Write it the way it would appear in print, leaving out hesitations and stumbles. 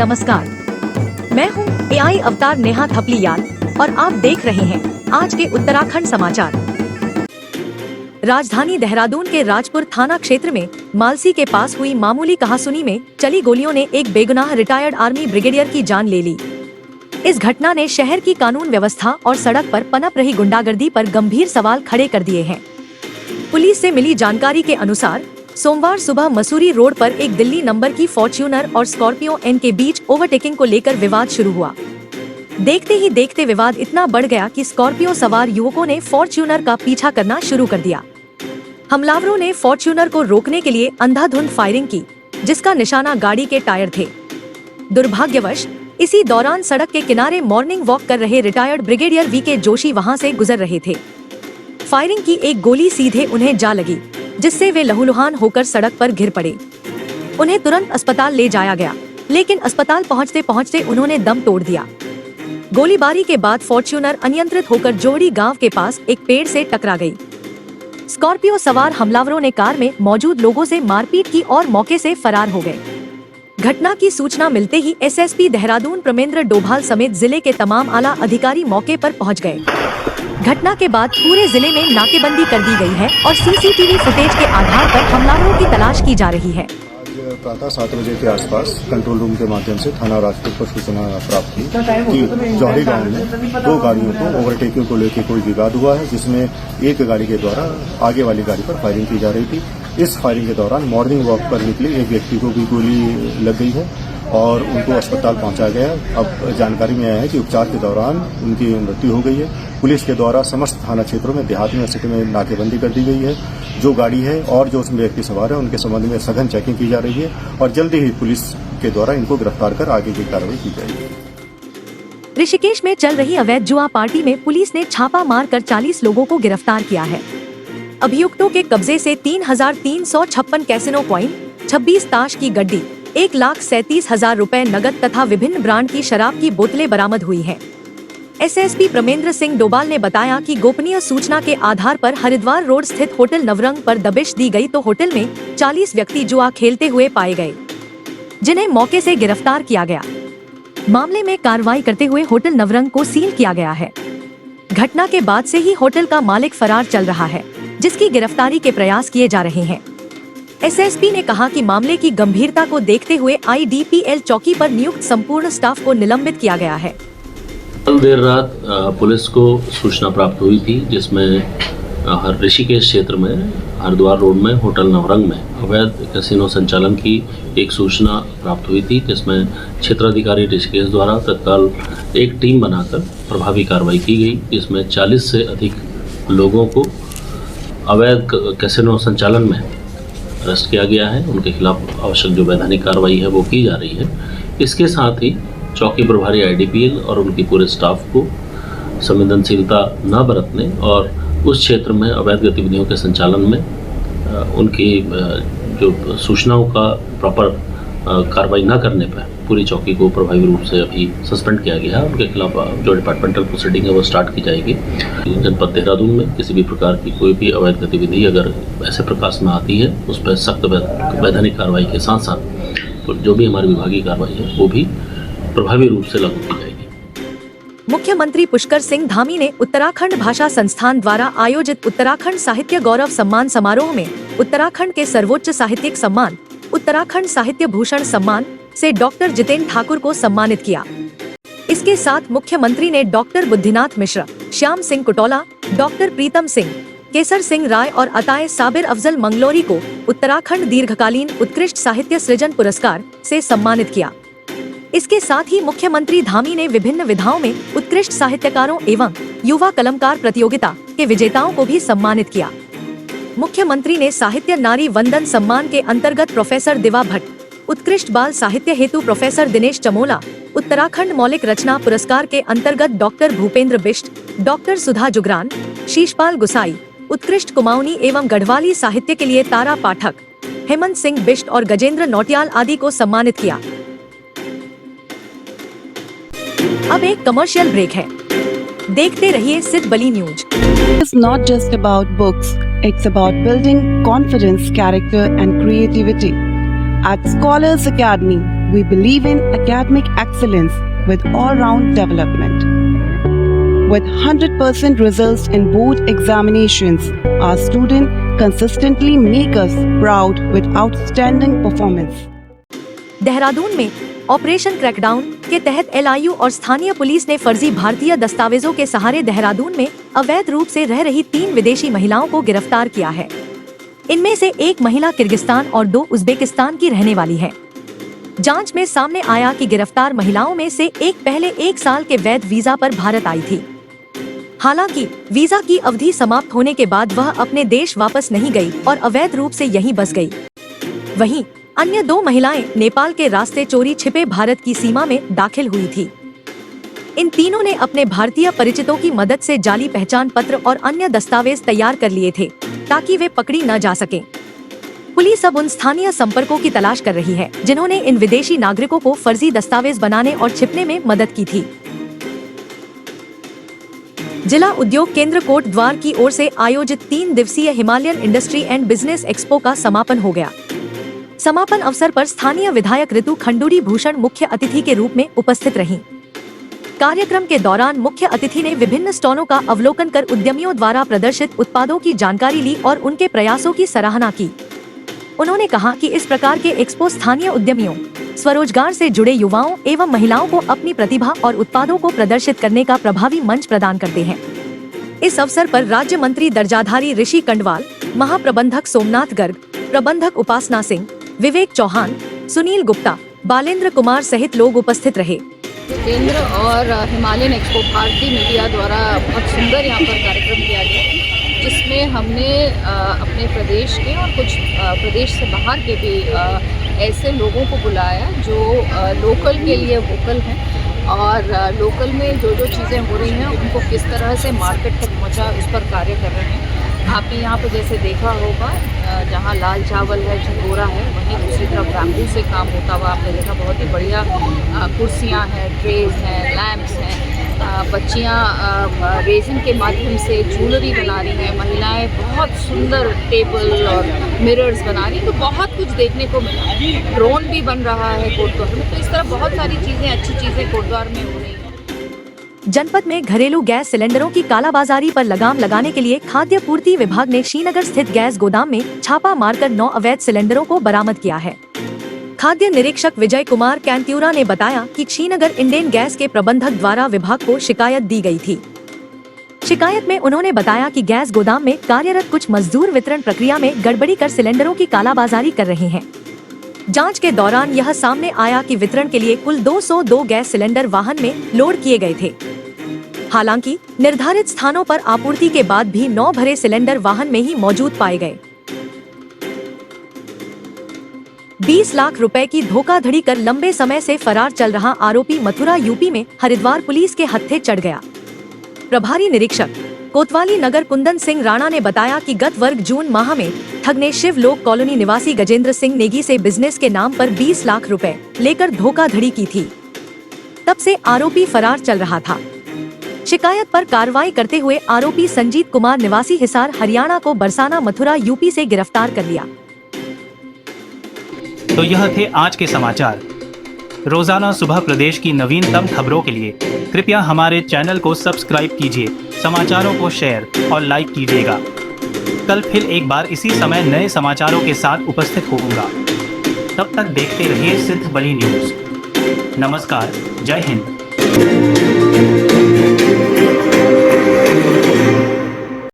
नमस्कार, मैं हूँ AI अवतार नेहा थपलियाल और आप देख रहे हैं आज के उत्तराखंड समाचार। राजधानी देहरादून के राजपुर थाना क्षेत्र में मालसी के पास हुई मामूली कहासुनी में चली गोलियों ने एक बेगुनाह रिटायर्ड आर्मी ब्रिगेडियर की जान ले ली। इस घटना ने शहर की कानून व्यवस्था और सड़क पर पनप रही गुंडागर्दी पर गंभीर सवाल खड़े कर दिए हैं। पुलिस से मिली जानकारी के अनुसार सोमवार सुबह मसूरी रोड पर एक दिल्ली नंबर की फॉर्च्यूनर और स्कॉर्पियो एन के बीच ओवरटेकिंग को लेकर विवाद शुरू हुआ। देखते ही देखते विवाद इतना बढ़ गया कि स्कॉर्पियो सवार युवकों ने फॉर्च्यूनर का पीछा करना शुरू कर दिया। हमलावरों ने फॉर्च्यूनर को रोकने के लिए अंधाधुंध फायरिंग की, जिसका निशाना गाड़ी के टायर थे। दुर्भाग्यवश इसी दौरान सड़क के किनारे मॉर्निंग वॉक कर रहे रिटायर्ड ब्रिगेडियर VK जोशी वहां से गुजर रहे थे। फायरिंग की एक गोली सीधे उन्हें जा लगी, जिससे वे लहूलुहान होकर सड़क पर गिर पड़े। उन्हें तुरंत अस्पताल ले जाया गया, लेकिन अस्पताल पहुंचते पहुंचते उन्होंने दम तोड़ दिया। गोलीबारी के बाद फॉर्च्यूनर अनियंत्रित होकर जोड़ी गांव के पास एक पेड़ से टकरा गई। स्कॉर्पियो सवार हमलावरों ने कार में मौजूद लोगों से मारपीट की और मौके से फरार हो गए। घटना की सूचना मिलते ही SSP देहरादून प्रमेंद्र डोभाल समेत जिले के तमाम आला अधिकारी मौके पर पहुंच गए। घटना के बाद पूरे जिले में नाकेबंदी कर दी गई है और CCTV फुटेज के आधार पर हमलावरों की तलाश की जा रही है। आज प्रातः 7 बजे के आसपास कंट्रोल रूम के माध्यम से थाना राजपुर पर सूचना प्राप्त हुई कि जौहरी गांव में 2 गाड़ियों को ओवरटेकिंग को लेकर कोई विवाद हुआ है, जिसमें एक गाड़ी के द्वारा आगे वाली गाड़ी पर फायरिंग की जा रही थी। इस फायरिंग के दौरान मॉर्निंग वॉक पर निकले एक व्यक्ति को भी गोली लग गई है और उनको अस्पताल पहुंचाया गया। अब जानकारी में आया है कि उपचार के दौरान उनकी मृत्यु हो गई है। पुलिस के द्वारा समस्त थाना क्षेत्रों में, देहात में, सिटी में नाकेबंदी कर दी गई है। जो गाड़ी है और जो उसमें व्यक्ति सवार है उनके संबंध में सघन चेकिंग की जा रही है और जल्दी ही पुलिस के द्वारा इनको गिरफ्तार कर आगे की कार्रवाई की जाएगी। ऋषिकेश में चल रही अवैध जुआ पार्टी में पुलिस ने छापा मारकर 40 लोगों को गिरफ्तार किया है। अभियुक्तों के कब्जे से 3,356 कैसीनो कॉइन, 26 ताश की गड्डी, 1,37,000 रुपए नगद तथा विभिन्न ब्रांड की शराब की बोतलें बरामद हुई हैं। SSP प्रमेंद्र सिंह डोभाल ने बताया कि गोपनीय सूचना के आधार पर हरिद्वार रोड स्थित होटल नवरंग पर दबिश दी गई तो होटल में 40 व्यक्ति जुआ खेलते हुए पाए गए, जिन्हें मौके से गिरफ्तार किया गया। मामले में कार्रवाई करते हुए होटल नवरंग को सील किया गया है। घटना के बाद से ही होटल का मालिक फरार चल रहा है, जिसकी गिरफ्तारी के प्रयास किए जा रहे हैं। SSP ने कहा कि मामले की गंभीरता को देखते हुए IDPL चौकी पर नियुक्त संपूर्ण स्टाफ को निलंबित किया गया है। कल देर रात पुलिस को सूचना प्राप्त हुई थी, जिसमें ऋषिकेश क्षेत्र में हरिद्वार रोड में होटल नवरंग में अवैध कैसीनो संचालन की एक सूचना प्राप्त हुई थी, जिसमें क्षेत्राधिकारी ऋषिकेश द्वारा तत्काल एक टीम बनाकर प्रभावी कार्रवाई की गई। जिसमें 40 से अधिक लोगों को अवैध कैसीनो संचालन में अरेस्ट किया गया है। उनके खिलाफ आवश्यक जो वैधानिक कार्रवाई है वो की जा रही है। इसके साथ ही चौकी प्रभारी IDPL और उनकी पूरे स्टाफ को संवेदनशीलता न बरतने और उस क्षेत्र में अवैध गतिविधियों के संचालन में उनकी जो सूचनाओं का प्रॉपर कार्रवाई न करने पर पूरी चौकी को प्रभावी रूप से अभी सस्पेंड किया गया है। उनके खिलाफ जो डिपार्टमेंटल प्रोसीडिंग है वो स्टार्ट की जाएगी। जनपद देहरादून में किसी भी प्रकार की कोई भी अवैध गतिविधि अगर ऐसे प्रकाश में आती है, उस पर सख्त वैधानिक कार्रवाई के साथ साथ तो जो भी हमारी विभागीय कार्रवाई है वो भी प्रभावी रूप से लागू की जाएगी। मुख्यमंत्री पुष्कर सिंह धामी ने उत्तराखंड भाषा संस्थान द्वारा आयोजित उत्तराखंड साहित्य गौरव सम्मान समारोह में उत्तराखंड के सर्वोच्च साहित्यिक सम्मान उत्तराखंड साहित्य भूषण सम्मान से डॉक्टर जितेंद्र ठाकुर को सम्मानित किया। इसके साथ मुख्यमंत्री ने डॉक्टर बुद्धिनाथ मिश्र, श्याम सिंह कुटौला, डॉक्टर प्रीतम सिंह, केसर सिंह राय और अताए साबिर अफजल मंगलोरी को उत्तराखंड दीर्घकालीन उत्कृष्ट साहित्य सृजन पुरस्कार से सम्मानित किया। इसके साथ ही मुख्यमंत्री धामी ने विभिन्न विधाओं में उत्कृष्ट साहित्यकारों एवं युवा कलमकार प्रतियोगिता के विजेताओं को भी सम्मानित किया। मुख्यमंत्री ने साहित्य नारी वंदन सम्मान के अंतर्गत प्रोफेसर दिवा भट्ट, उत्कृष्ट बाल साहित्य हेतु प्रोफेसर दिनेश चमोला, उत्तराखंड मौलिक रचना पुरस्कार के अंतर्गत डॉक्टर भूपेंद्र बिष्ट, डॉक्टर सुधा जुगरान, शीशपाल गुसाई, उत्कृष्ट कुमाऊनी एवं गढ़वाली साहित्य के लिए तारा पाठक, हेमंत सिंह बिष्ट और गजेंद्र नौटियाल आदि को सम्मानित किया। अब एक कमर्शियल ब्रेक है, देखते रहिए सिद्ध बली news. It's not just about books, it's about building confidence, character and creativity. At Scholars Academy, we believe in academic excellence with all-round development. With 100% results in board examinations, our students consistently make us proud with outstanding performance. Dehradun में operation crackdown के तहत LIU और स्थानीय police ने फर्जी भारतीय दस्तावेजों के सहारे देहरादून में अवैध रूप से रह रही 3 विदेशी महिलाओं को गिरफ्तार किया है। इनमें से एक महिला किर्गिस्तान और 2 उज्बेकिस्तान की रहने वाली है। जांच में सामने आया कि गिरफ्तार महिलाओं में से एक पहले 1 साल के वैध वीजा पर भारत आई थी। हालांकि वीजा की अवधि समाप्त होने के बाद वह अपने देश वापस नहीं गई और अवैध रूप से यहीं बस गई। वहीं अन्य 2 महिलाएं नेपाल के रास्ते चोरी छिपे भारत की सीमा में दाखिल हुई थी। इन तीनों ने अपने भारतीय परिचितों की मदद से जाली पहचान पत्र और अन्य दस्तावेज तैयार कर लिए थे ताकि वे पकड़ी न जा सकें। पुलिस अब उन स्थानीय संपर्कों की तलाश कर रही है जिन्होंने इन विदेशी नागरिकों को फर्जी दस्तावेज बनाने और छिपने में मदद की थी। जिला उद्योग केंद्र कोट द्वार की ओर से आयोजित 3 दिवसीय Himalayan industry and business expo का समापन हो गया। समापन अवसर पर स्थानीय विधायक ऋतु खंडूरी भूषण मुख्य अतिथि के रूप में उपस्थित रहीं। कार्यक्रम के दौरान मुख्य अतिथि ने विभिन्न स्टॉलों का अवलोकन कर उद्यमियों द्वारा प्रदर्शित उत्पादों की जानकारी ली और उनके प्रयासों की सराहना की। उन्होंने कहा कि इस प्रकार के एक्सपो स्थानीय उद्यमियों, स्वरोजगार से जुड़े युवाओं एवं महिलाओं को अपनी प्रतिभा और उत्पादों को प्रदर्शित करने का प्रभावी मंच प्रदान करते हैं। इस अवसर पर राज्य मंत्री दर्जाधारी ऋषि कंडवाल, महाप्रबंधक सोमनाथ गर्ग, प्रबंधक उपासना सिंह, विवेक चौहान, सुनील गुप्ता, बालेंद्र कुमार सहित लोग उपस्थित रहे। केंद्र और हिमालयन एक्सपो भारतीय मीडिया द्वारा बहुत सुंदर यहाँ पर कार्यक्रम किया गया, जिसमें हमने अपने प्रदेश के और कुछ प्रदेश से बाहर के भी ऐसे लोगों को बुलाया जो लोकल के लिए वोकल हैं और लोकल में जो चीज़ें हो रही हैं उनको किस तरह से मार्केट तक पहुँचा उस पर कार्य कर रहे हैं। आपने यहाँ पर जैसे देखा होगा, जहाँ लाल चावल है, झंगोरा है, वहीं दूसरी तरफ बैम्बू से काम होता हुआ आपने देखा। बहुत ही बढ़िया कुर्सियाँ हैं, ट्रेज हैं, लैंप्स हैं। बच्चियाँ रेजिन के माध्यम से ज्वेलरी बना रही हैं, महिलाएं बहुत सुंदर टेबल और मिरर्स बना रही हैं। तो बहुत कुछ देखने को मिला। ड्रोन भी बन रहा है कोटद्वार में। तो इस तरह बहुत सारी चीज़ें, अच्छी चीज़ें कोटद्वार में हो रही हैं। जनपद में घरेलू गैस सिलेंडरों की कालाबाजारी पर लगाम लगाने के लिए खाद्य पूर्ति विभाग ने श्रीनगर स्थित गैस गोदाम में छापा मारकर 9 अवैध सिलेंडरों को बरामद किया है। खाद्य निरीक्षक विजय कुमार कैंत्यूरा ने बताया कि श्रीनगर इंडेन गैस के प्रबंधक द्वारा विभाग को शिकायत दी गई थी। शिकायत में उन्होंने बताया कि गैस गोदाम में कार्यरत कुछ मजदूर वितरण प्रक्रिया में गड़बड़ी कर सिलेंडरों की कालाबाजारी कर रहे हैं। जांच के दौरान यह सामने आया कि वितरण के लिए कुल 202 गैस सिलेंडर वाहन में लोड किए गए थे। हालांकि निर्धारित स्थानों पर आपूर्ति के बाद भी 9 भरे सिलेंडर वाहन में ही मौजूद पाए गए। 20 लाख रुपए की धोखाधड़ी कर लंबे समय से फरार चल रहा आरोपी मथुरा यूपी में हरिद्वार पुलिस के हत्थे चढ़ गया। प्रभारी निरीक्षक कोतवाली नगर कुंदन सिंह राणा ने बताया कि गत वर्ष जून माह में ठग ने शिव लोक कॉलोनी निवासी गजेंद्र सिंह नेगी से बिजनेस के नाम पर 20 लाख रुपए लेकर धोखाधड़ी की थी। तब से आरोपी फरार चल रहा था। शिकायत पर कार्रवाई करते हुए आरोपी संजीत कुमार निवासी हिसार हरियाणा को बरसाना मथुरा यूपी से गिरफ्तार कर लिया। तो यह थे आज के समाचार। रोजाना सुबह प्रदेश की नवीनतम खबरों के लिए कृपया हमारे चैनल को सब्सक्राइब कीजिए, समाचारों को शेयर और लाइक कीजिएगा। कल फिर एक बार इसी समय नए समाचारों के साथ उपस्थित होऊंगा। तब तक देखते रहिए सिद्ध बली न्यूज। नमस्कार, जय हिंद।